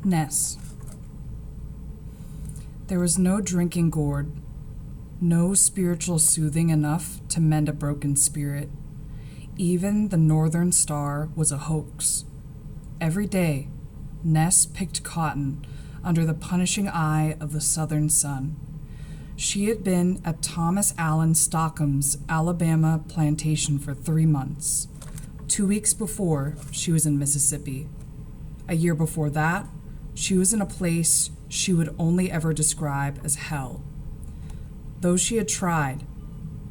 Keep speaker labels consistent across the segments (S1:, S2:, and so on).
S1: Ness. There was no drinking gourd, no spiritual soothing enough to mend a broken spirit. Even the northern star was a hoax. Every day, Ness picked cotton under the punishing eye of the southern sun. She had been at Thomas Allen Stockham's Alabama plantation for 3 months. 2 weeks before, she was in Mississippi. A year before that, she was in a place she would only ever describe as hell. Though she had tried,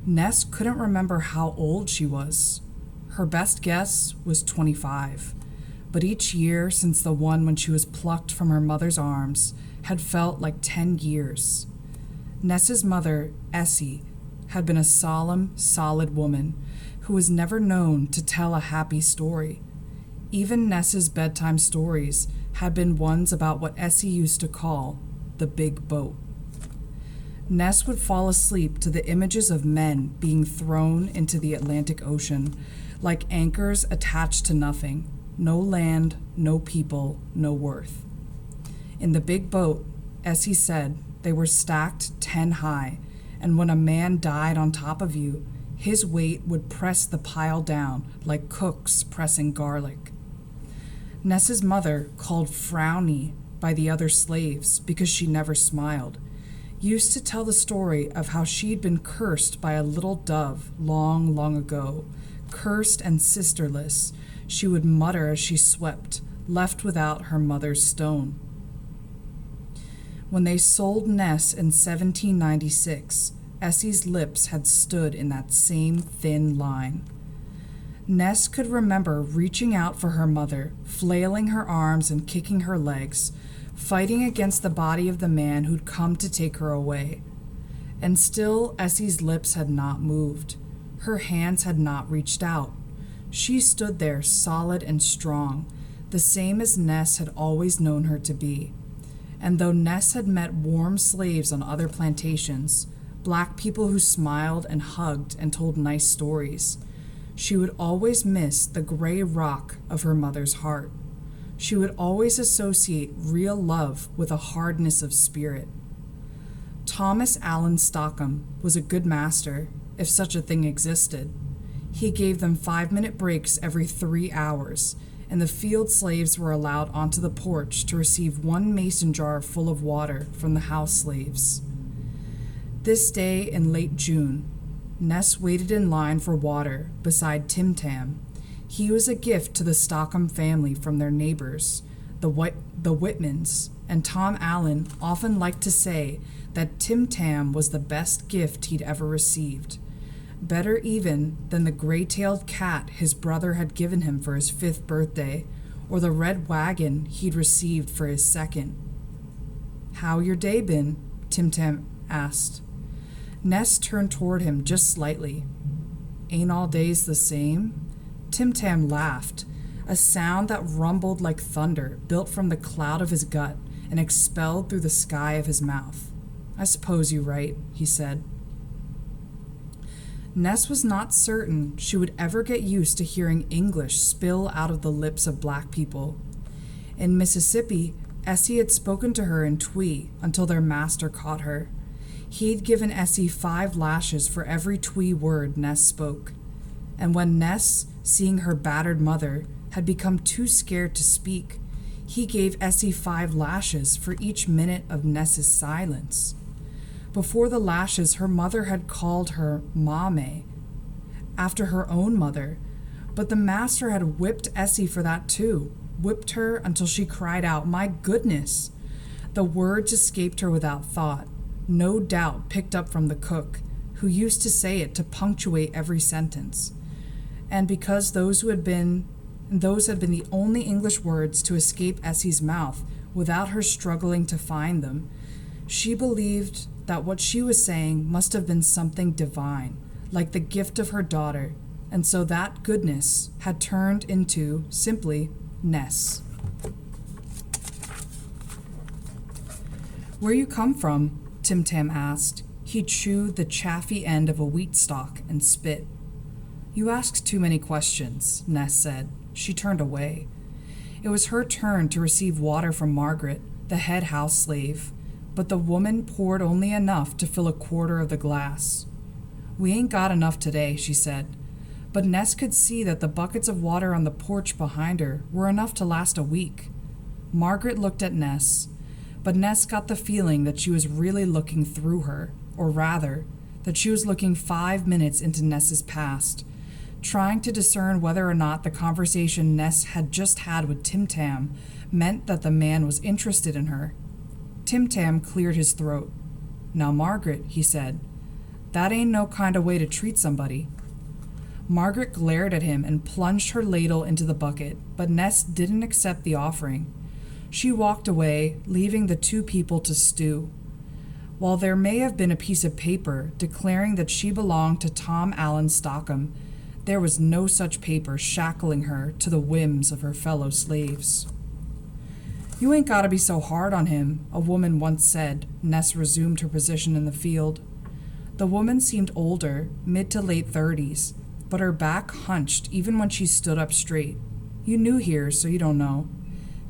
S1: Ness couldn't remember how old she was. Her best guess was 25, but each year since the one when she was plucked from her mother's arms had felt like 10 years. Ness's mother, Essie, had been a solemn, solid woman who was never known to tell a happy story. Even Ness's bedtime stories had been ones about what Essie used to call the big boat. Ness would fall asleep to the images of men being thrown into the Atlantic Ocean like anchors attached to nothing, no land, no people, no worth. In the big boat, Essie said, they were stacked 10 high, and when a man died on top of you, his weight would press the pile down like cooks pressing garlic. Ness's mother, called Frowny by the other slaves because she never smiled, used to tell the story of how she'd been cursed by a little dove long, long ago. Cursed and sisterless, she would mutter as she swept, left without her mother's stone. When they sold Ness in 1796, Essie's lips had stood in that same thin line. Ness could remember reaching out for her mother, flailing her arms and kicking her legs, fighting against the body of the man who'd come to take her away. And still Essie's lips had not moved. Her hands had not reached out. She stood there solid and strong, the same as Ness had always known her to be. And though Ness had met warm slaves on other plantations, black people who smiled and hugged and told nice stories, she would always miss the gray rock of her mother's heart. She would always associate real love with a hardness of spirit. Thomas Allen Stockham was a good master, if such a thing existed. He gave them 5-minute breaks every 3 hours, and the field slaves were allowed onto the porch to receive 1 mason jar full of water from the house slaves. This day in late June, Ness waited in line for water beside Tim Tam. He was a gift to the Stockham family from their neighbors, the Whitmans, and Tom Allen often liked to say that Tim Tam was the best gift he'd ever received. Better even than the gray-tailed cat his brother had given him for his 5th birthday, or the red wagon he'd received for his 2nd. "How your day been?" Tim Tam asked. Ness turned toward him just slightly. "Ain't all days the same?" Tim Tam laughed, a sound that rumbled like thunder built from the cloud of his gut and expelled through the sky of his mouth. "I suppose you're right," he said. Ness was not certain she would ever get used to hearing English spill out of the lips of black people. In Mississippi, Essie had spoken to her in Twi until their master caught her. He'd given Essie 5 lashes for every Twi word Ness spoke. And when Ness, seeing her battered mother, had become too scared to speak, he gave Essie 5 lashes for each minute of Ness's silence. Before the lashes, her mother had called her Mame, after her own mother, but the master had whipped Essie for that too, whipped her until she cried out, "My goodness!" The words escaped her without thought, no doubt picked up from the cook, who used to say it to punctuate every sentence. And because those had been the only English words to escape Essie's mouth without her struggling to find them, she believed that what she was saying must have been something divine, like the gift of her daughter, and so that goodness had turned into, simply, Ness. "Where you come from?" Tim Tam asked. He chewed the chaffy end of a wheat stalk and spit. "You ask too many questions," Ness said. She turned away. It was her turn to receive water from Margaret, the head house slave, but the woman poured only enough to fill a quarter of the glass. "We ain't got enough today," she said, but Ness could see that the buckets of water on the porch behind her were enough to last a week. Margaret looked at Ness, but Ness got the feeling that she was really looking through her, or rather, that she was looking 5 minutes into Ness's past, trying to discern whether or not the conversation Ness had just had with Tim Tam meant that the man was interested in her. Tim Tam cleared his throat. "Now, Margaret," he said, "that ain't no kind of way to treat somebody." Margaret glared at him and plunged her ladle into the bucket, but Ness didn't accept the offering. She walked away, leaving the two people to stew. While there may have been a piece of paper declaring that she belonged to Tom Allen Stockham, there was no such paper shackling her to the whims of her fellow slaves. "You ain't gotta be so hard on him," a woman once said. Ness resumed her position in the field. The woman seemed older, mid to late 30s, but her back hunched even when she stood up straight. "You new here, so you don't know.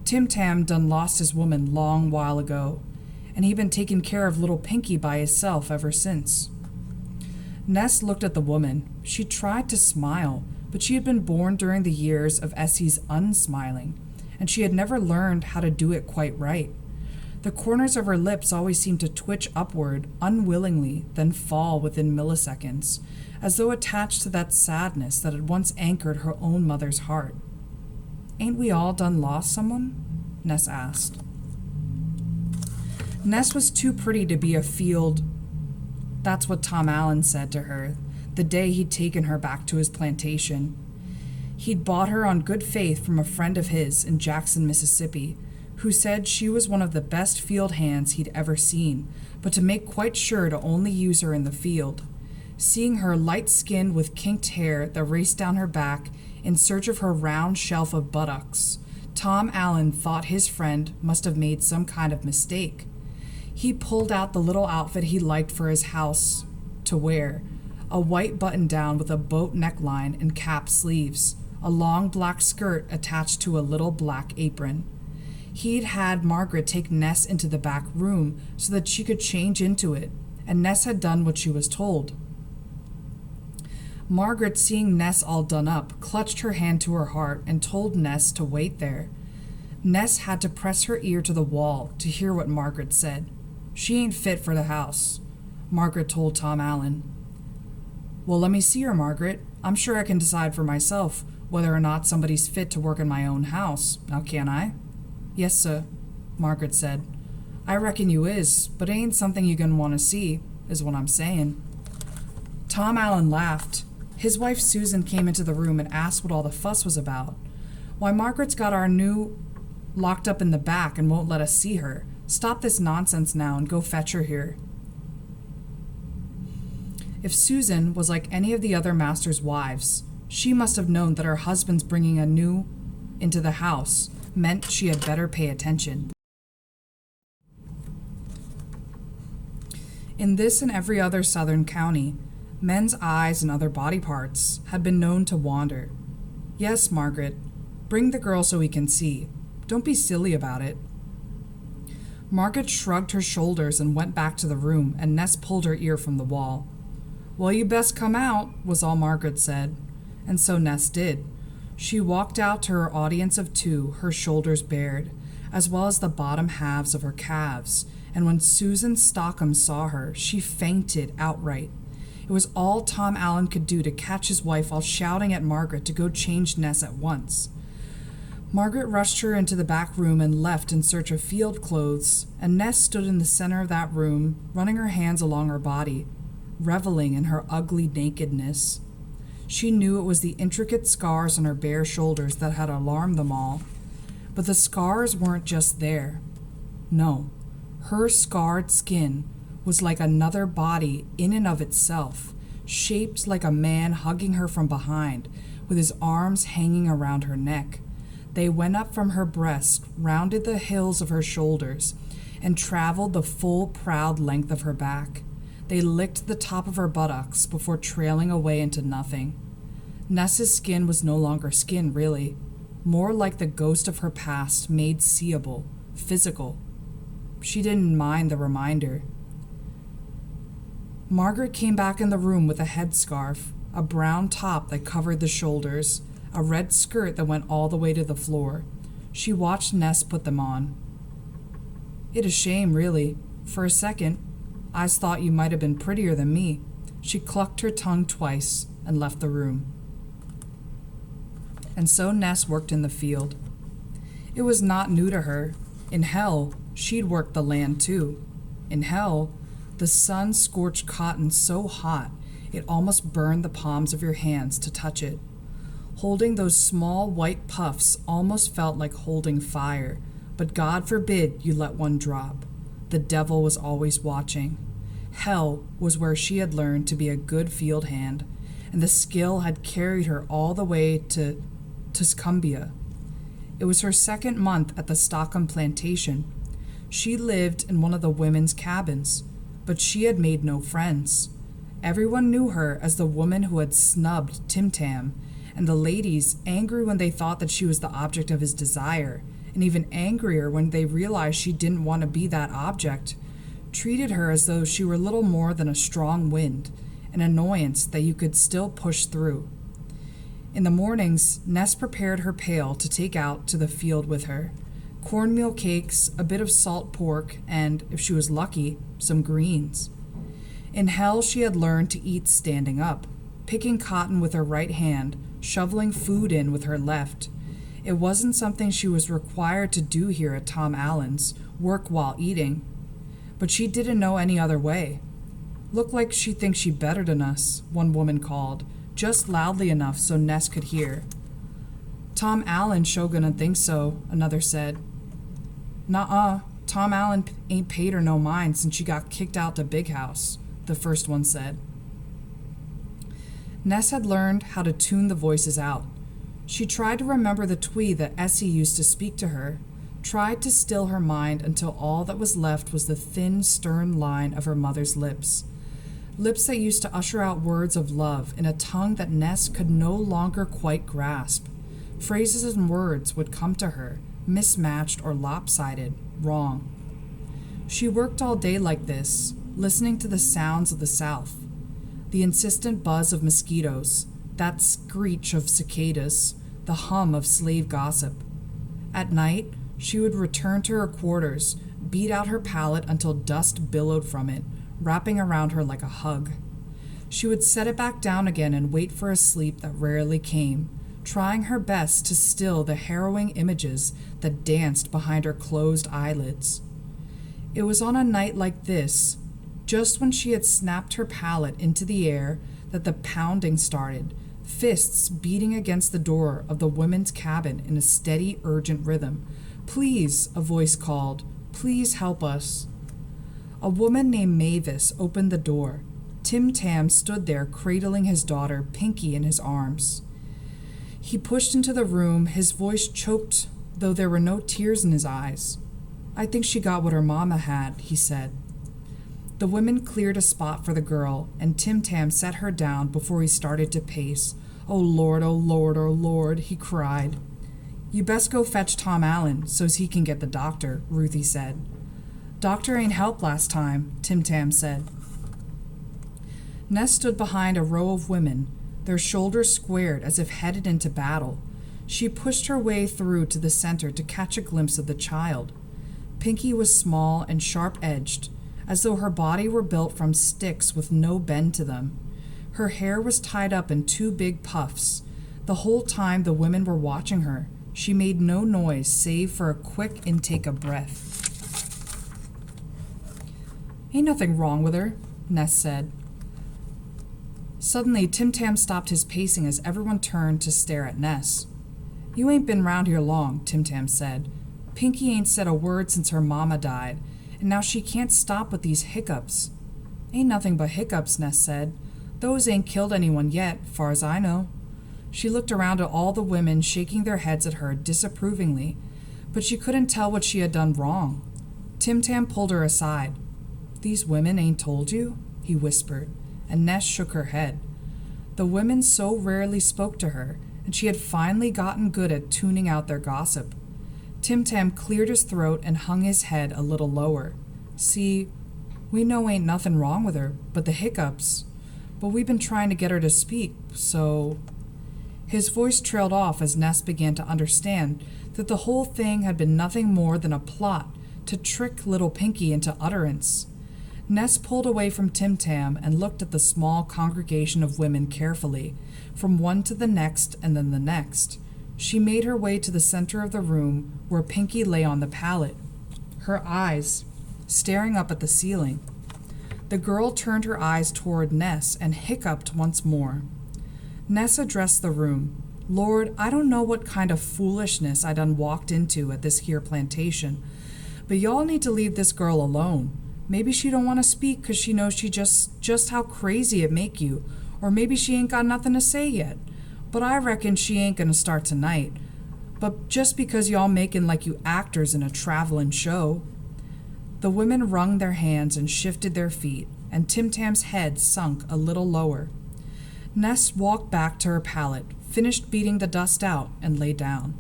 S1: Tim Tam done lost his woman long while ago, and he been taking care of little Pinky by hisself ever since." Ness looked at the woman. She tried to smile, but she had been born during the years of Essie's unsmiling, and she had never learned how to do it quite right. The corners of her lips always seemed to twitch upward unwillingly, then fall within milliseconds, as though attached to that sadness that had once anchored her own mother's heart. "Ain't we all done lost someone?" Ness asked. Ness was too pretty to be a field. That's what Tom Allen said to her the day he'd taken her back to his plantation. He'd bought her on good faith from a friend of his in Jackson, Mississippi, who said she was one of the best field hands he'd ever seen, but to make quite sure to only use her in the field. Seeing her light-skinned with kinked hair that raced down her back in search of her round shelf of buttocks, Tom Allen thought his friend must have made some kind of mistake. He pulled out the little outfit he liked for his house to wear, a white button-down with a boat neckline and cap sleeves, a long black skirt attached to a little black apron. He'd had Margaret take Ness into the back room so that she could change into it, and Ness had done what she was told. Margaret, seeing Ness all done up, clutched her hand to her heart and told Ness to wait there. Ness had to press her ear to the wall to hear what Margaret said. "She ain't fit for the house," Margaret told Tom Allen. "Well, let me see her, Margaret. I'm sure I can decide for myself whether or not somebody's fit to work in my own house. Now, can't I?" "Yes, sir," Margaret said. "I reckon you is, but it ain't something you gonna want to see, is what I'm saying." Tom Allen laughed. His wife Susan came into the room and asked what all the fuss was about. "Why, Margaret's got our new locked up in the back and won't let us see her. Stop this nonsense now and go fetch her here." If Susan was like any of the other masters' wives, she must have known that her husband's bringing a new into the house meant she had better pay attention. In this and every other southern county, men's eyes and other body parts had been known to wander. "Yes, Margaret, bring the girl so we can see. Don't be silly about it." Margaret shrugged her shoulders and went back to the room, and Ness pulled her ear from the wall. "Well, you best come out," was all Margaret said, and so Ness did. She walked out to her audience of two, her shoulders bared, as well as the bottom halves of her calves, and when Susan Stockham saw her, she fainted outright. It was all Tom Allen could do to catch his wife while shouting at Margaret to go change Ness at once. Margaret rushed her into the back room and left in search of field clothes, and Ness stood in the center of that room, running her hands along her body, reveling in her ugly nakedness. She knew it was the intricate scars on her bare shoulders that had alarmed them all. But the scars weren't just there. No, her scarred skin was like another body in and of itself, shaped like a man hugging her from behind, with his arms hanging around her neck. They went up from her breast, rounded the hills of her shoulders, and traveled the full, proud length of her back. They licked the top of her buttocks before trailing away into nothing. Ness's skin was no longer skin, really. more like the ghost of her past made seeable, physical. She didn't mind the reminder. Margaret came back in the room with a headscarf, a brown top that covered the shoulders, a red skirt that went all the way to the floor. She watched Ness put them on. "It a shame, really. For a second, I thought you might have been prettier than me." She clucked her tongue twice and left the room. And so Ness worked in the field. It was not new to her. In hell, she'd worked the land too. In hell, the sun scorched cotton so hot it almost burned the palms of your hands to touch it. Holding those small white puffs almost felt like holding fire, but God forbid you let one drop. The devil was always watching. Hell was where she had learned to be a good field hand, and the skill had carried her all the way to Tuscumbia. It was her second month at the Stockham plantation. She lived in one of the women's cabins, but she had made no friends. Everyone knew her as the woman who had snubbed Tim Tam, and the ladies, angry when they thought that she was the object of his desire, and even angrier when they realized she didn't want to be that object, treated her as though she were little more than a strong wind, an annoyance that you could still push through. In the mornings, Ness prepared her pail to take out to the field with her. Cornmeal cakes, a bit of salt pork, and, if she was lucky, some greens. In hell, she had learned to eat standing up, picking cotton with her right hand, shoveling food in with her left. It wasn't something she was required to do here at Tom Allen's, work while eating. But she didn't know any other way. "Look like she thinks she better than us," one woman called, just loudly enough so Ness could hear. "Tom Allen sure gonna think so," another said. "Nuh-uh, Tom Allen ain't paid her no mind since she got kicked out the big house," the first one said. Ness had learned how to tune the voices out. She tried to remember the twee that Essie used to speak to her, tried to still her mind until all that was left was the thin, stern line of her mother's lips. Lips that used to usher out words of love in a tongue that Ness could no longer quite grasp. Phrases and words would come to her, mismatched or lopsided, wrong. She worked all day like this, listening to the sounds of the South. The insistent buzz of mosquitoes, that screech of cicadas, the hum of slave gossip. At night, she would return to her quarters, beat out her pallet until dust billowed from it, wrapping around her like a hug. She would set it back down again and wait for a sleep that rarely came, trying her best to still the harrowing images that danced behind her closed eyelids. It was on a night like this, just when she had snapped her pallet into the air, that the pounding started, fists beating against the door of the women's cabin in a steady, urgent rhythm. "Please," a voice called, "please help us." A woman named Mavis opened the door. Tim Tam stood there cradling his daughter, Pinky, in his arms. He pushed into the room, his voice choked, though there were no tears in his eyes. "I think she got what her mama had," he said. The women cleared a spot for the girl, and Tim Tam set her down before he started to pace. "Oh Lord, oh Lord, oh Lord," he cried. "You best go fetch Tom Allen so's he can get the doctor," Ruthie said. "Doctor ain't helped last time," Tim Tam said. Ness stood behind a row of women, their shoulders squared as if headed into battle. She pushed her way through to the center to catch a glimpse of the child. Pinky was small and sharp-edged, as though her body were built from sticks with no bend to them. Her hair was tied up in two big puffs. The whole time the women were watching her, she made no noise save for a quick intake of breath. "Ain't nothing wrong with her," Ness said. Suddenly, Tim Tam stopped his pacing as everyone turned to stare at Ness. "You ain't been round here long," Tim Tam said. "Pinky ain't said a word since her mama died, and now she can't stop with these hiccups." "Ain't nothing but hiccups," Ness said. "Those ain't killed anyone yet, far as I know." She looked around at all the women shaking their heads at her disapprovingly, but she couldn't tell what she had done wrong. Tim Tam pulled her aside. "These women ain't told you?" he whispered, and Ness shook her head. The women so rarely spoke to her, and she had finally gotten good at tuning out their gossip. Tim Tam cleared his throat and hung his head a little lower. See, we know ain't nothing wrong with her, but the hiccups. But we've been trying to get her to speak, so... His voice trailed off as Ness began to understand that the whole thing had been nothing more than a plot to trick little Pinky into utterance. Ness pulled away from Tim Tam and looked at the small congregation of women carefully, from one to the next and then the next. She made her way to the center of the room where Pinky lay on the pallet, her eyes staring up at the ceiling. The girl turned her eyes toward Ness and hiccuped once more. Ness addressed the room. Lord, I don't know what kind of foolishness I done walked into at this here plantation, but y'all need to leave this girl alone. Maybe she don't want to speak 'cause she knows she just how crazy it make you, or maybe she ain't got nothing to say yet. But I reckon she ain't gonna start tonight. But just because y'all making like you actors in a traveling show. The women wrung their hands and shifted their feet, and Tim Tam's head sunk a little lower. Ness walked back to her pallet, finished beating the dust out, and lay down.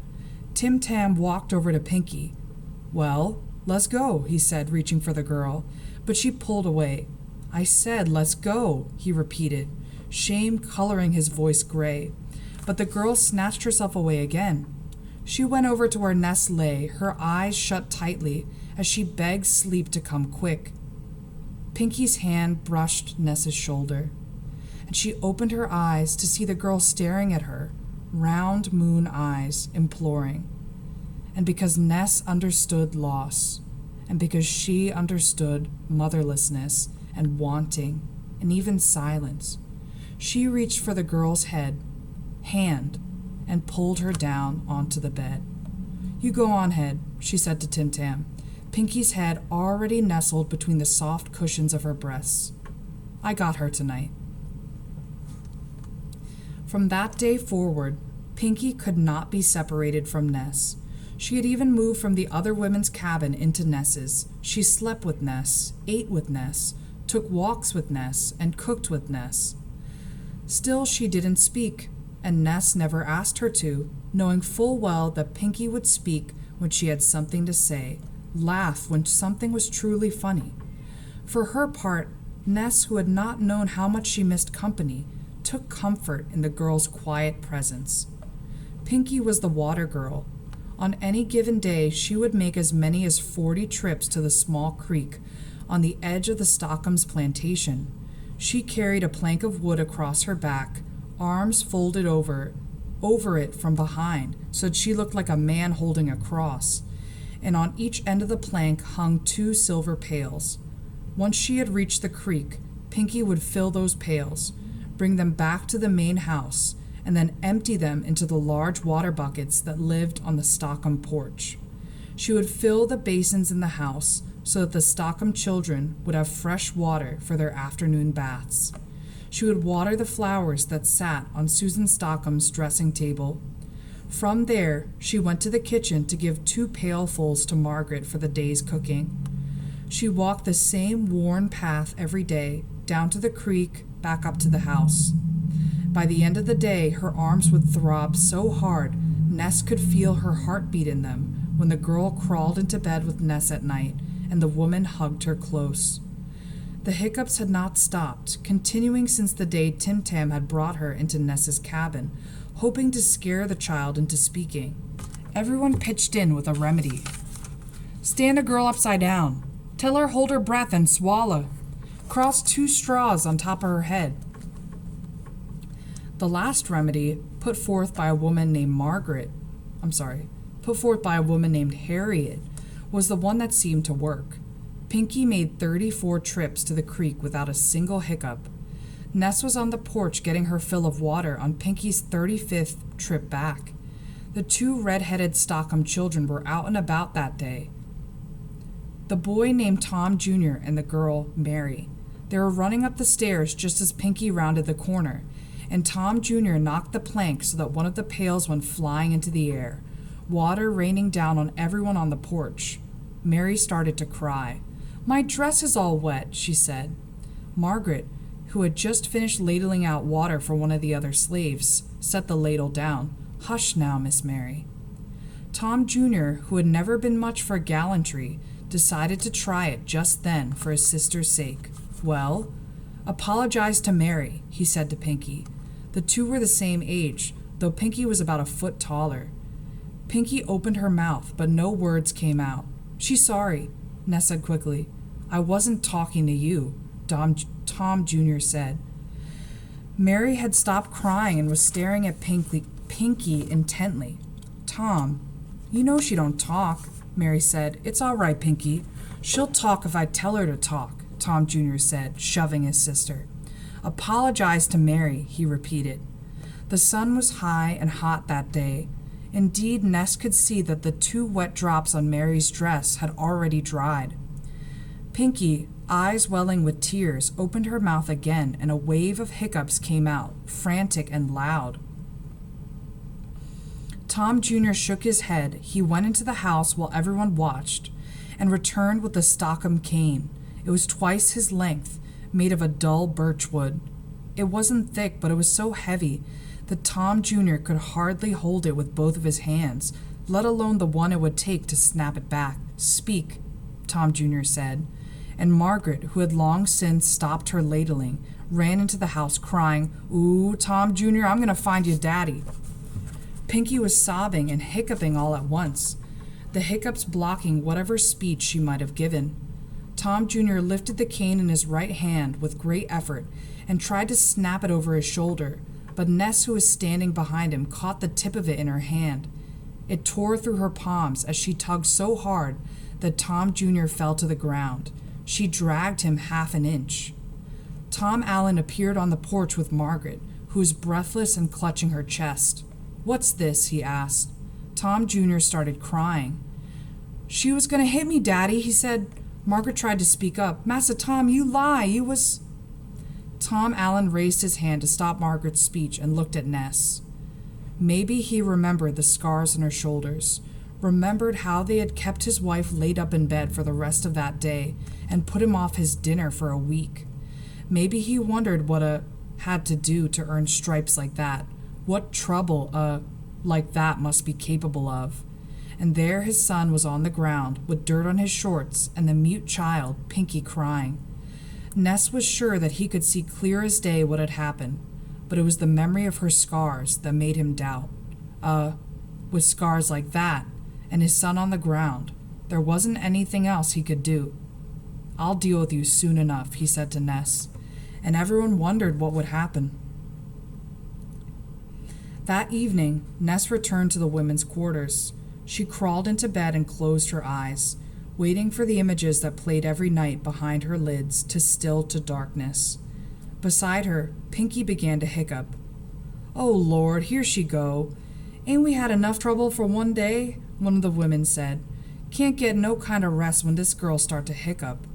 S1: Tim Tam walked over to Pinky. Well, let's go, he said, reaching for the girl, but she pulled away. I said, let's go, he repeated, shame coloring his voice gray. But the girl snatched herself away again. She went over to where Ness lay, her eyes shut tightly, as she begged sleep to come quick. Pinky's hand brushed Ness's shoulder, and she opened her eyes to see the girl staring at her, round moon eyes, imploring. And because Ness understood loss, and because she understood motherlessness and wanting, and even silence, she reached for the girl's hand and pulled her down onto the bed. You go on ahead, she said to Tim Tam, Pinky's head already nestled between the soft cushions of her breasts. I got her tonight. From that day forward, Pinky could not be separated from Ness. She had even moved from the other women's cabin into Ness's. She slept with Ness, ate with Ness, took walks with Ness, and cooked with Ness. Still, she didn't speak, and Ness never asked her to, knowing full well that Pinky would speak when she had something to say, laugh when something was truly funny. For her part, Ness, who had not known how much she missed company, took comfort in the girl's quiet presence. Pinky was the water girl. On any given day, she would make as many as 40 trips to the small creek on the edge of the Stockham's plantation. She carried a plank of wood across her back, arms folded over it from behind, so that she looked like a man holding a cross, and on each end of the plank hung 2 silver pails. Once she had reached the creek, Pinky would fill those pails, bring them back to the main house, and then empty them into the large water buckets that lived on the Stockham porch. She would fill the basins in the house so that the Stockham children would have fresh water for their afternoon baths. She would water the flowers that sat on Susan Stockham's dressing table. From there, she went to the kitchen to give 2 pailfuls to Margaret for the day's cooking. She walked the same worn path every day, down to the creek, back up to the house. By the end of the day, her arms would throb so hard, Ness could feel her heartbeat in them when the girl crawled into bed with Ness at night and the woman hugged her close. The hiccups had not stopped, continuing since the day Tim Tam had brought her into Ness's cabin, hoping to scare the child into speaking. Everyone pitched in with a remedy. Stand a girl upside down. Tell her hold her breath and swallow. Cross 2 straws on top of her head. The last remedy, put forth by a woman named Harriet, was the one that seemed to work. Pinky made 34 trips to the creek without a single hiccup. Ness was on the porch getting her fill of water on Pinky's 35th trip back. The 2 red-headed Stockham children were out and about that day. The boy named Tom Jr. and the girl, Mary. They were running up the stairs just as Pinky rounded the corner, and Tom Jr. knocked the plank so that one of the pails went flying into the air, water raining down on everyone on the porch. Mary started to cry. My dress is all wet, she said. Margaret, who had just finished ladling out water for one of the other slaves, set the ladle down. Hush now, Miss Mary. Tom Jr., who had never been much for gallantry, decided to try it just then for his sister's sake. Well, apologize to Mary, he said to Pinky. The two were the same age, though Pinky was about a foot taller. Pinky opened her mouth, but no words came out. She's sorry, Ness said quickly. I wasn't talking to you, Tom Jr. said. Mary had stopped crying and was staring at Pinky intently. Tom, you know she don't talk, Mary said. It's all right, Pinky. She'll talk if I tell her to talk, Tom Jr. said, shoving his sister. Apologize to Mary, he repeated. The sun was high and hot that day. Indeed, Ness could see that the 2 wet drops on Mary's dress had already dried. Pinky, eyes welling with tears, opened her mouth again, and a wave of hiccups came out, frantic and loud. Tom Jr. shook his head. He went into the house while everyone watched, and returned with the Stockham cane. It was twice his length, made of a dull birch wood. It wasn't thick, but it was so heavy that Tom Jr. could hardly hold it with both of his hands, let alone the one it would take to snap it back. Speak, Tom Jr. said, and Margaret, who had long since stopped her ladling, ran into the house crying, Ooh, Tom Jr., I'm going to find you Daddy. Pinky was sobbing and hiccuping all at once, the hiccups blocking whatever speech she might have given. Tom Jr. lifted the cane in his right hand with great effort and tried to snap it over his shoulder, but Ness, who was standing behind him, caught the tip of it in her hand. It tore through her palms as she tugged so hard that Tom Jr. fell to the ground. She dragged him half an inch. Tom Allen appeared on the porch with Margaret, who was breathless and clutching her chest. What's this? He asked. Tom Jr. started crying. She was going to hit me, Daddy, he said. Margaret tried to speak up. Massa Tom, you lie. You was... Tom Allen raised his hand to stop Margaret's speech and looked at Ness. Maybe he remembered the scars on her shoulders, remembered how they had kept his wife laid up in bed for the rest of that day and put him off his dinner for a week. Maybe he wondered what had to do to earn stripes like that, what trouble like that must be capable of. And there his son was on the ground with dirt on his shorts and the mute child, Pinky, crying. Ness was sure that he could see clear as day what had happened, but it was the memory of her scars that made him doubt. With scars like that, and his son on the ground, there wasn't anything else he could do. I'll deal with you soon enough, he said to Ness, and everyone wondered what would happen. That evening, Ness returned to the women's quarters. She crawled into bed and closed her eyes, waiting for the images that played every night behind her lids to still to darkness. Beside her, Pinky began to hiccup. Oh, Lord, here she go. Ain't we had enough trouble for one day? One of the women said. Can't get no kind of rest when this girl start to hiccup.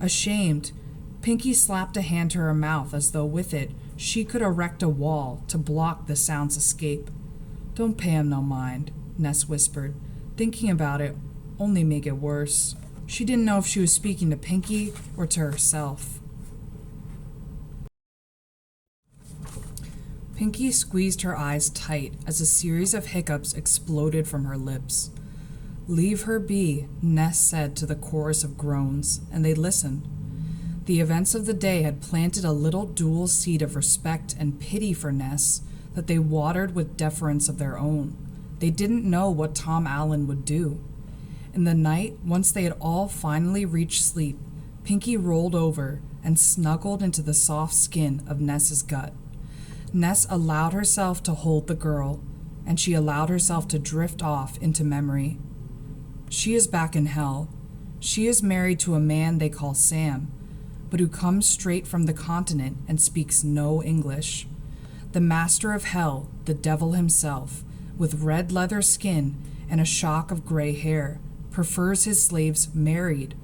S1: Ashamed, Pinky slapped a hand to her mouth as though with it she could erect a wall to block the sound's escape. Don't pay him no mind, Ness whispered. Thinking about it only make it worse. She didn't know if she was speaking to Pinky or to herself. Pinky squeezed her eyes tight as a series of hiccups exploded from her lips. Leave her be, Ness said to the chorus of groans, and they listened. The events of the day had planted a little dual seed of respect and pity for Ness that they watered with deference of their own. They didn't know what Tom Allen would do. In the night, once they had all finally reached sleep, Pinky rolled over and snuggled into the soft skin of Ness's gut. Ness allowed herself to hold the girl, and she allowed herself to drift off into memory. She is back in hell. She is married to a man they call Sam, but who comes straight from the continent and speaks no English. The master of hell, the devil himself, with red leather skin and a shock of gray hair, prefers his slaves married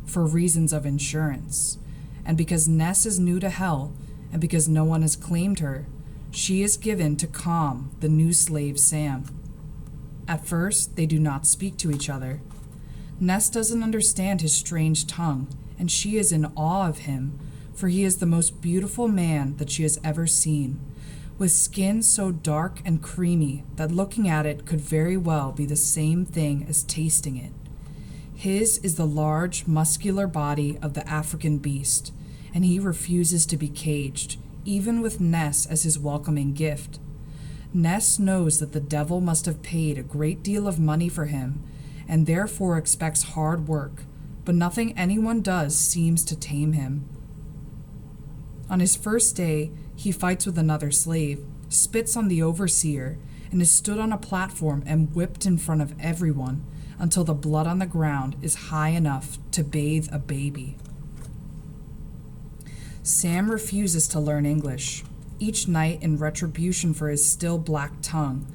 S1: for reasons of insurance. And because Ness is new to hell, and because no one has claimed her, she is given to calm the new slave Sam. At first, they do not speak to each other. Ness doesn't understand his strange tongue, and she is in awe of him, for he is the most beautiful man that she has ever seen. with skin so dark and creamy that looking at it could very well be the same thing as tasting it. His is the large, muscular body of the African beast, and he refuses to be caged, even with Ness as his welcoming gift. Ness knows that the devil must have paid a great deal of money for him, and therefore expects hard work, but nothing anyone does seems to tame him. On his first day, he fights with another slave, spits on the overseer, and is stood on a platform and whipped in front of everyone until the blood on the ground is high enough to bathe a baby. Sam refuses to learn English. Each night, in retribution for his still black tongue,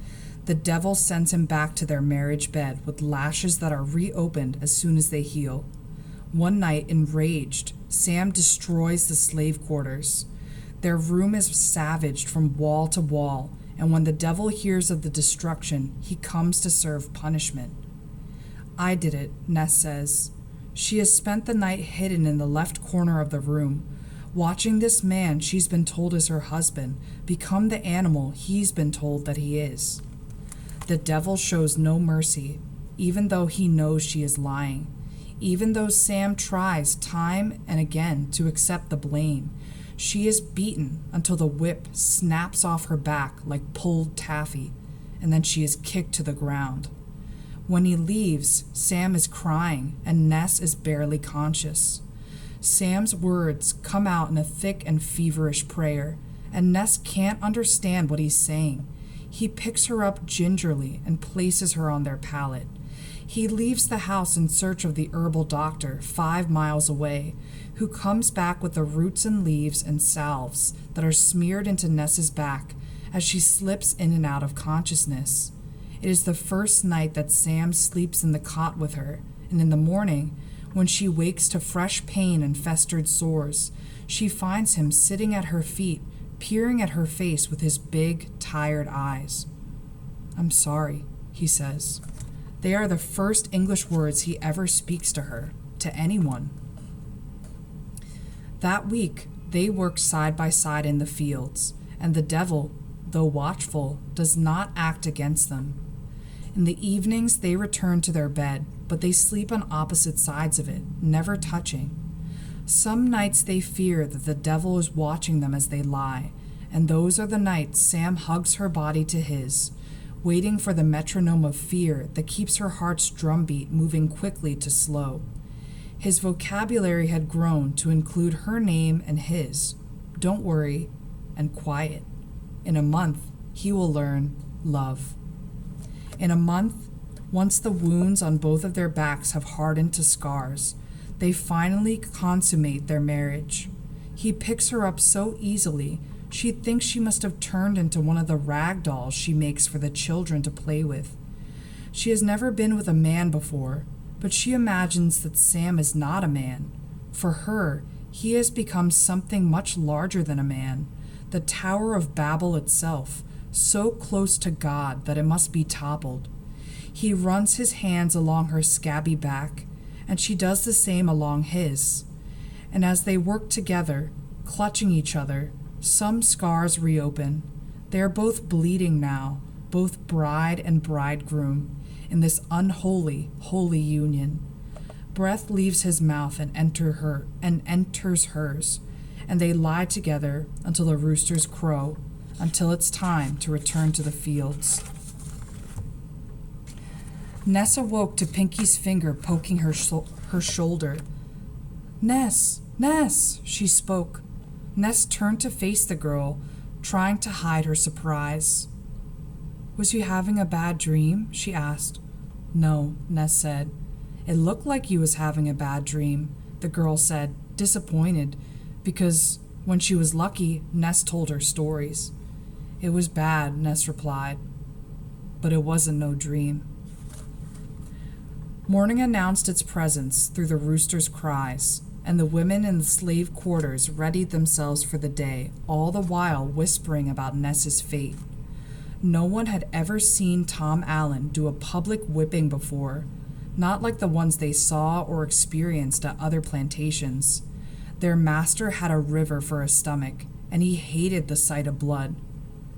S1: the devil sends him back to their marriage bed with lashes that are reopened as soon as they heal. One night, enraged, Sam destroys the slave quarters. Their room is savaged from wall to wall, and when the devil hears of the destruction, he comes to serve punishment. I did it, Ness says. She has spent the night hidden in the left corner of the room, watching this man she's been told is her husband become the animal he's been told that he is. The devil shows no mercy, even though he knows she is lying. Even though Sam tries time and again to accept the blame, she is beaten until the whip snaps off her back like pulled taffy, and then she is kicked to the ground. When he leaves, Sam is crying, and Ness is barely conscious. Sam's words come out in a thick and feverish prayer, and Ness can't understand what he's saying. He picks her up gingerly and places her on their pallet. He leaves the house in search of the herbal doctor 5 miles away, who comes back with the roots and leaves and salves that are smeared into Ness's back as she slips in and out of consciousness. It is the first night that Sam sleeps in the cot with her, and in the morning, when she wakes to fresh pain and festered sores, she finds him sitting at her feet, peering at her face with his big, tired eyes. "I'm sorry," he says. They are the first English words he ever speaks to her, to anyone. That week, they work side by side in the fields, and the devil, though watchful, does not act against them. In the evenings, they return to their bed, but they sleep on opposite sides of it, never touching. Some nights they fear that the devil is watching them as they lie, and those are the nights Sam hugs her body to his, waiting for the metronome of fear that keeps her heart's drumbeat moving quickly to slow. His vocabulary had grown to include her name and his, "Don't worry," and "quiet." In a month, he will learn love. In a month, once the wounds on both of their backs have hardened to scars, they finally consummate their marriage. He picks her up so easily, she thinks she must have turned into one of the rag dolls she makes for the children to play with. She has never been with a man before, but she imagines that Sam is not a man. For her, he has become something much larger than a man, the Tower of Babel itself, so close to God that it must be toppled. He runs his hands along her scabby back, and she does the same along his. And as they work together, clutching each other, some scars reopen. They are both bleeding now, both bride and bridegroom, in this unholy, holy union. Breath leaves his mouth and enters hers, and they lie together until the roosters crow, until it's time to return to the fields. Ness awoke to Pinky's finger poking her shoulder. "Ness, Ness," she spoke. Ness turned to face the girl, trying to hide her surprise. "Was you having a bad dream?" she asked. "No," Ness said. "It looked like you was having a bad dream," the girl said, disappointed, because when she was lucky, Ness told her stories. "It was bad," Ness replied, "but it wasn't no dream." Morning announced its presence through the rooster's cries, and the women in the slave quarters readied themselves for the day, all the while whispering about Ness's fate. No one had ever seen Tom Allen do a public whipping before, not like the ones they saw or experienced at other plantations. Their master had a river for a stomach, and he hated the sight of blood.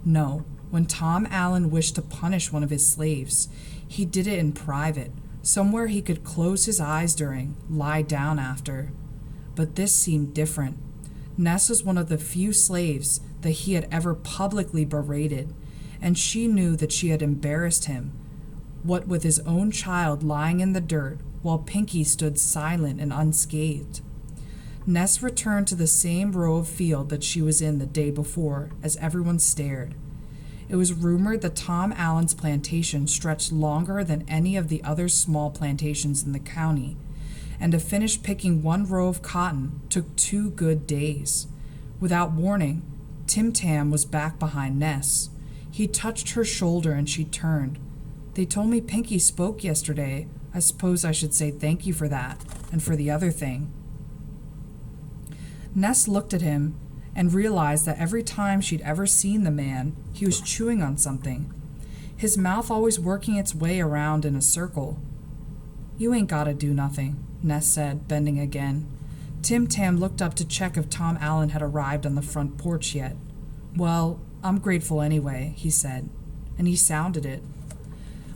S1: No, when Tom Allen wished to punish one of his slaves, he did it in private, somewhere he could close his eyes during, lie down after. But this seemed different. Ness was one of the few slaves that he had ever publicly berated, and she knew that she had embarrassed him, what with his own child lying in the dirt while Pinky stood silent and unscathed. Ness returned to the same row of field that she was in the day before as everyone stared. It was rumored that Tom Allen's plantation stretched longer than any of the other small plantations in the county, and to finish picking one row of cotton took 2 good days. Without warning, Tim Tam was back behind Ness. He touched her shoulder and she turned. "They told me Pinky spoke yesterday. I suppose I should say thank you for that, and for the other thing." Ness looked at him and realized that every time she'd ever seen the man, he was chewing on something, his mouth always working its way around in a circle. "You ain't gotta do nothing," Ness said, bending again. Tim Tam looked up to check if Tom Allen had arrived on the front porch yet. "Well, I'm grateful anyway," he said, and he sounded it.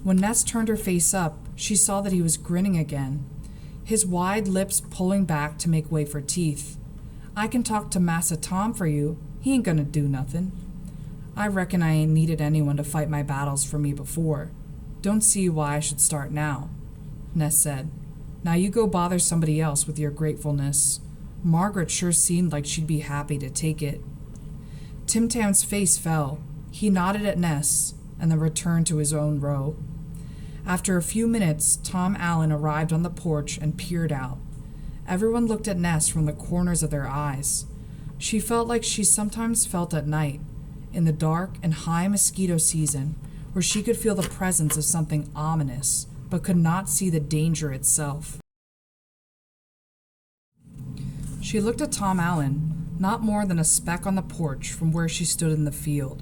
S1: When Ness turned her face up, she saw that he was grinning again, his wide lips pulling back to make way for teeth. "I can talk to Massa Tom for you. He ain't gonna do nothing. I reckon I ain't needed anyone to fight my battles for me before. Don't see why I should start now," Ness said. "Now you go bother somebody else with your gratefulness. Margaret sure seemed like she'd be happy to take it." Tim Tam's face fell. He nodded at Ness and then returned to his own row. After a few minutes, Tom Allen arrived on the porch and peered out. Everyone looked at Ness from the corners of their eyes. She felt like she sometimes felt at night, in the dark and high mosquito season, where she could feel the presence of something ominous, but could not see the danger itself. She looked at Tom Allen, not more than a speck on the porch from where she stood in the field,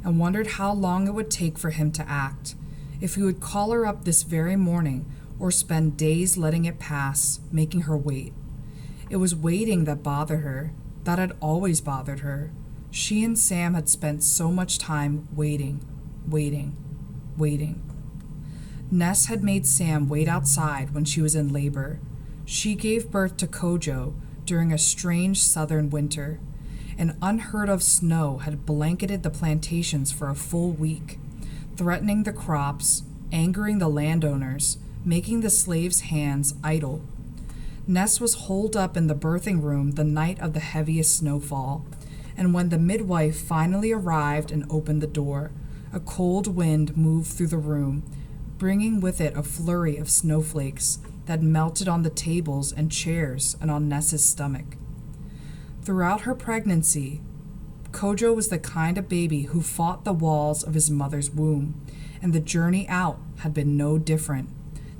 S1: and wondered how long it would take for him to act, if he would call her up this very morning or spend days letting it pass, making her wait. It was waiting that bothered her, that had always bothered her. She and Sam had spent so much time waiting. Ness had made Sam wait outside when she was in labor. She gave birth to Kojo during a strange southern winter. An unheard-of snow had blanketed the plantations for a full week, threatening the crops, angering the landowners, making the slaves' hands idle. Ness was holed up in the birthing room the night of the heaviest snowfall, and when the midwife finally arrived and opened the door, a cold wind moved through the room, bringing with it a flurry of snowflakes that melted on the tables and chairs and on Ness's stomach. Throughout her pregnancy, Kojo was the kind of baby who fought the walls of his mother's womb, and the journey out had been no different.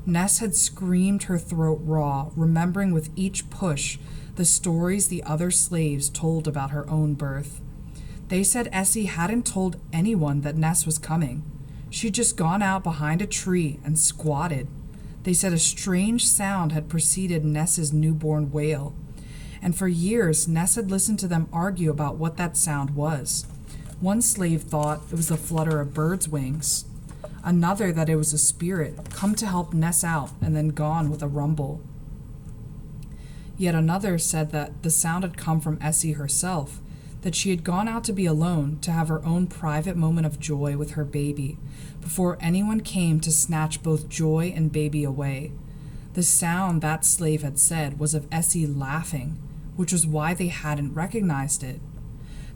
S1: Ness had screamed her throat raw, remembering with each push the stories the other slaves told about her own birth. They said Essie hadn't told anyone that Ness was coming. She'd just gone out behind a tree and squatted. They said a strange sound had preceded Ness's newborn wail, and for years Ness had listened to them argue about what that sound was. One slave thought it was the flutter of birds' wings. Another that it was a spirit come to help Ness out and then gone with a rumble. Yet another said that the sound had come from Essie herself, that she had gone out to be alone, to have her own private moment of joy with her baby, before anyone came to snatch both joy and baby away. The sound, that slave had said, was of Essie laughing, which was why they hadn't recognized it.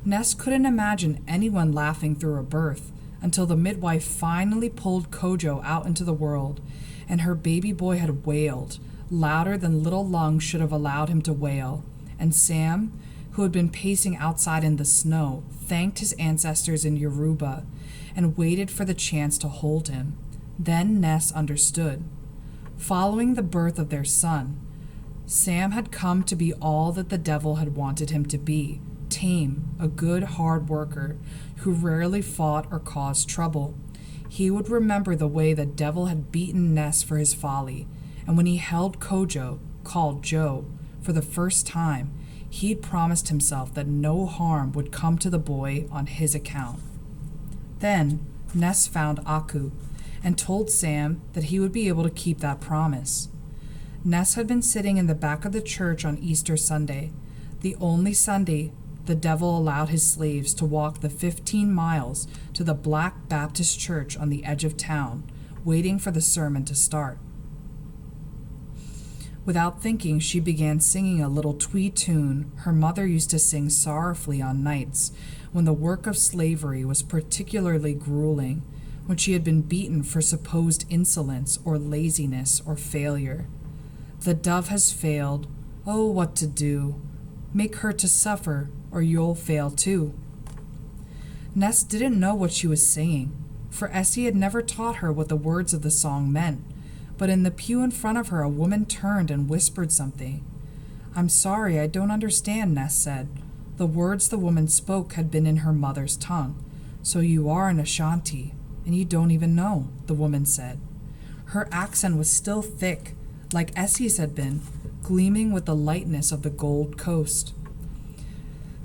S1: Ness couldn't imagine anyone laughing through a birth, until the midwife finally pulled Kojo out into the world, and her baby boy had wailed, louder than little lungs should have allowed him to wail, and Sam, who had been pacing outside in the snow, thanked his ancestors in Yoruba and waited for the chance to hold him. Then Ness understood. Following the birth of their son, Sam had come to be all that the devil had wanted him to be, tame, a good hard worker who rarely fought or caused trouble. He would remember the way the devil had beaten Ness for his folly, and when he held Kojo, called Joe, for the first time, he'd promised himself that no harm would come to the boy on his account. Then Ness found Aku and told Sam that he would be able to keep that promise. Ness had been sitting in the back of the church on Easter Sunday, the only Sunday the devil allowed his slaves to walk the 15 miles to the Black Baptist church on the edge of town, waiting for the sermon to start. Without thinking, she began singing a little twee tune her mother used to sing sorrowfully on nights when the work of slavery was particularly grueling, when she had been beaten for supposed insolence or laziness or failure. The dove has failed. Oh, what to do? Make her to suffer, or you'll fail too. Ness didn't know what she was singing, for Essie had never taught her what the words of the song meant, but in the pew in front of her a woman turned and whispered something. "I'm sorry, I don't understand," Ness said. The words the woman spoke had been in her mother's tongue. "So you are an Ashanti, and you don't even know," the woman said. Her accent was still thick, like Essie's had been, gleaming with the lightness of the Gold Coast.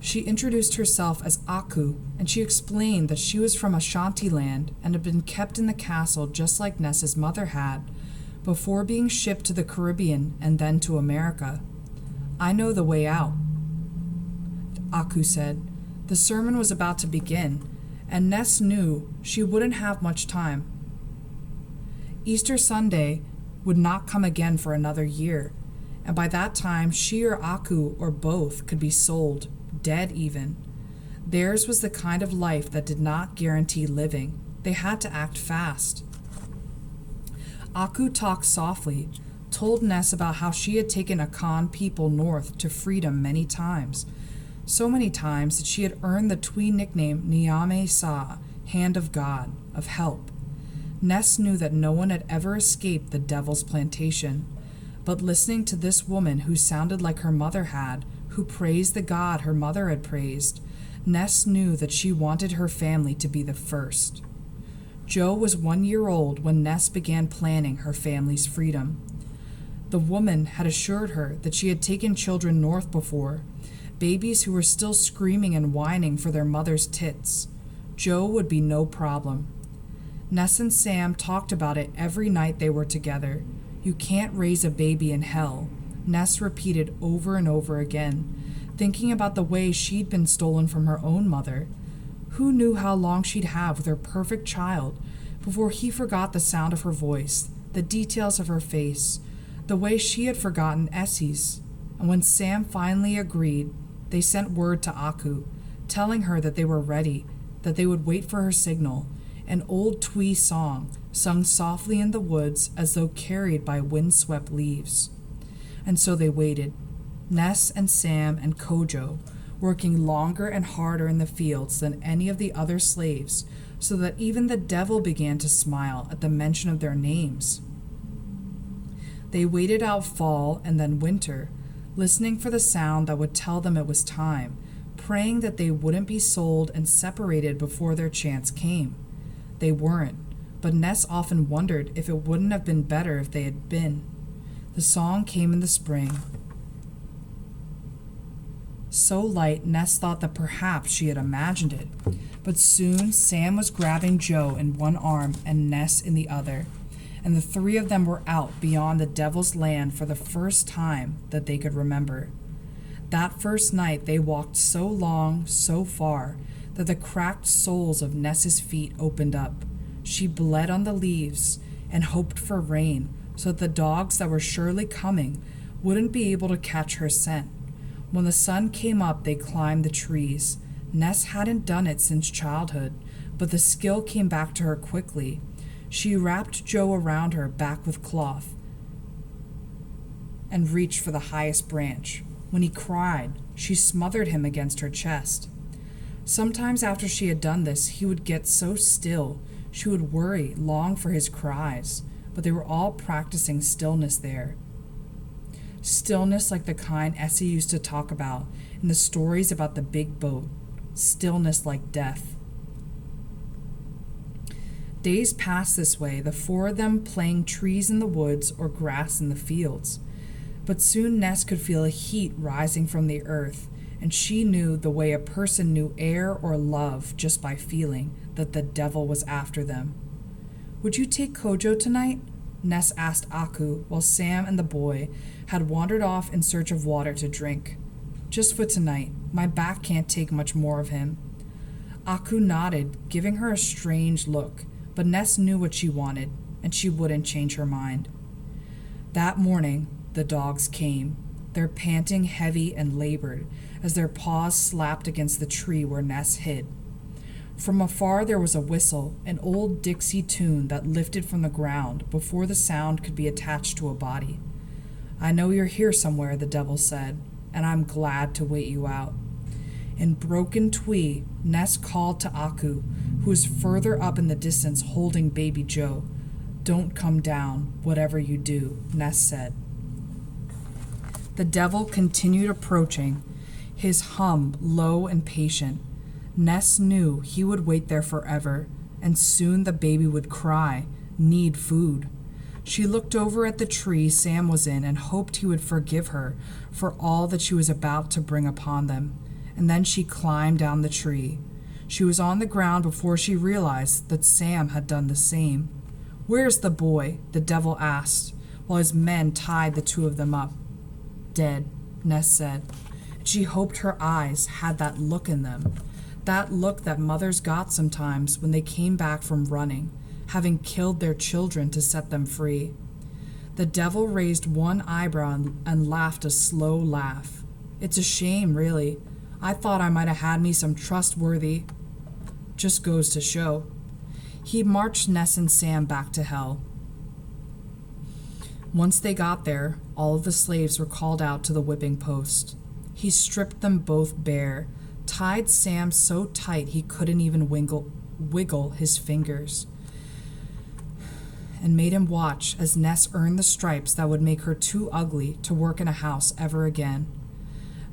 S1: She introduced herself as Aku, and she explained that she was from Ashanti land and had been kept in the castle just like Ness's mother had, before being shipped to the Caribbean and then to America. "I know the way out," Aku said. The sermon was about to begin, and Ness knew she wouldn't have much time. Easter Sunday would not come again for another year, and by that time she or Aku or both could be sold, dead even. Theirs was the kind of life that did not guarantee living. They had to act fast. Aku talked softly, told Ness about how she had taken Akan people north to freedom many times, so many times that she had earned the twee nickname Niame Sa, Hand of God, of help. Ness knew that no one had ever escaped the devil's plantation, but listening to this woman who sounded like her mother had, who praised the God her mother had praised, Ness knew that she wanted her family to be the first. Joe was 1 year old when Ness began planning her family's freedom. The woman had assured her that she had taken children north before, babies who were still screaming and whining for their mother's tits. Joe would be no problem. Ness and Sam talked about it every night they were together. "You can't raise a baby in hell," Ness repeated over and over again, thinking about the way she'd been stolen from her own mother. Who knew how long she'd have with her perfect child before he forgot the sound of her voice, the details of her face, the way she had forgotten Essie's. And when Sam finally agreed, they sent word to Aku, telling her that they were ready, that they would wait for her signal, an old twee song sung softly in the woods as though carried by windswept leaves. And so they waited, Ness and Sam and Kojo, working longer and harder in the fields than any of the other slaves, so that even the devil began to smile at the mention of their names. They waited out fall and then winter, listening for the sound that would tell them it was time, praying that they wouldn't be sold and separated before their chance came. They weren't, but Ness often wondered if it wouldn't have been better if they had been. The song came in the spring. So light, Ness thought that perhaps she had imagined it. But soon Sam was grabbing Joe in one arm and Ness in the other, and the three of them were out beyond the devil's land for the first time that they could remember. That first night they walked so long, so far, that the cracked soles of Ness's feet opened up. She bled on the leaves and hoped for rain so that the dogs that were surely coming wouldn't be able to catch her scent. When the sun came up, they climbed the trees. Ness hadn't done it since childhood, but the skill came back to her quickly. She wrapped Joe around her back with cloth and reached for the highest branch. When he cried, she smothered him against her chest. Sometimes after she had done this, he would get so still, she would worry, long for his cries, but they were all practicing stillness there. Stillness like the kind Essie used to talk about in the stories about the big boat. Stillness like death. Days passed this way, the four of them playing trees in the woods or grass in the fields. But soon Ness could feel a heat rising from the earth, and she knew the way a person knew air or love just by feeling that the devil was after them. "Would you take Kojo tonight?" Ness asked Aku while Sam and the boy had wandered off in search of water to drink. "Just for tonight. My back can't take much more of him." Aku nodded, giving her a strange look, but Ness knew what she wanted, and she wouldn't change her mind. That morning, the dogs came, their panting heavy and labored as their paws slapped against the tree where Ness hid. From afar there was a whistle, an old Dixie tune that lifted from the ground before the sound could be attached to a body. "I know you're here somewhere," the devil said, "and I'm glad to wait you out." In broken Twi, Ness called to Aku, who was further up in the distance holding baby Joe. "Don't come down, whatever you do," Ness said. The devil continued approaching, his hum low and patient. Ness knew he would wait there forever, and soon the baby would cry, need food. She looked over at the tree Sam was in and hoped he would forgive her for all that she was about to bring upon them, and then she climbed down the tree. She was on the ground before she realized that Sam had done the same. "Where's the boy?" the devil asked, while his men tied the two of them up. "Dead," Ness said. She hoped her eyes had that look in them, that look that mothers got sometimes when they came back from running, having killed their children to set them free. The devil raised one eyebrow and laughed a slow laugh. "It's a shame, really. I thought I might have had me some trustworthy. Just goes to show." He marched Ness and Sam back to hell. Once they got there, all of the slaves were called out to the whipping post. He stripped them both bare, tied Sam so tight he couldn't even wiggle his fingers, and made him watch as Ness earned the stripes that would make her too ugly to work in a house ever again.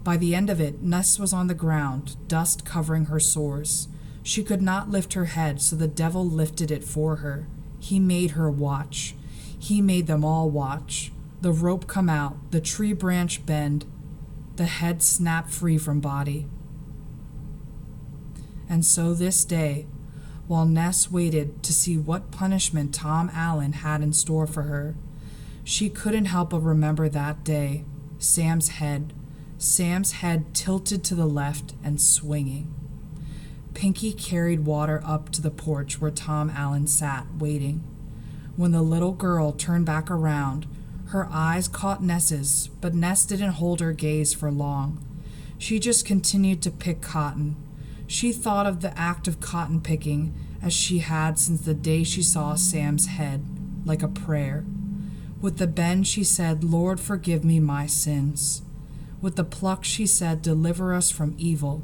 S1: By the end of it, Ness was on the ground, dust covering her sores. She could not lift her head, so the devil lifted it for her. He made her watch. He made them all watch. The rope come out, the tree branch bend, the head snap free from body. And so this day, while Ness waited to see what punishment Tom Allen had in store for her, she couldn't help but remember that day, Sam's head tilted to the left and swinging. Pinky carried water up to the porch where Tom Allen sat, waiting. When the little girl turned back around, her eyes caught Ness's, but Ness didn't hold her gaze for long. She just continued to pick cotton. She thought of the act of cotton picking as she had since the day she saw Sam's head, like a prayer. With the bend, she said, "Lord, forgive me my sins." With the pluck, she said, "Deliver us from evil."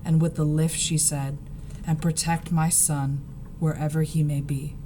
S1: And with the lift, she said, "And protect my son, wherever he may be."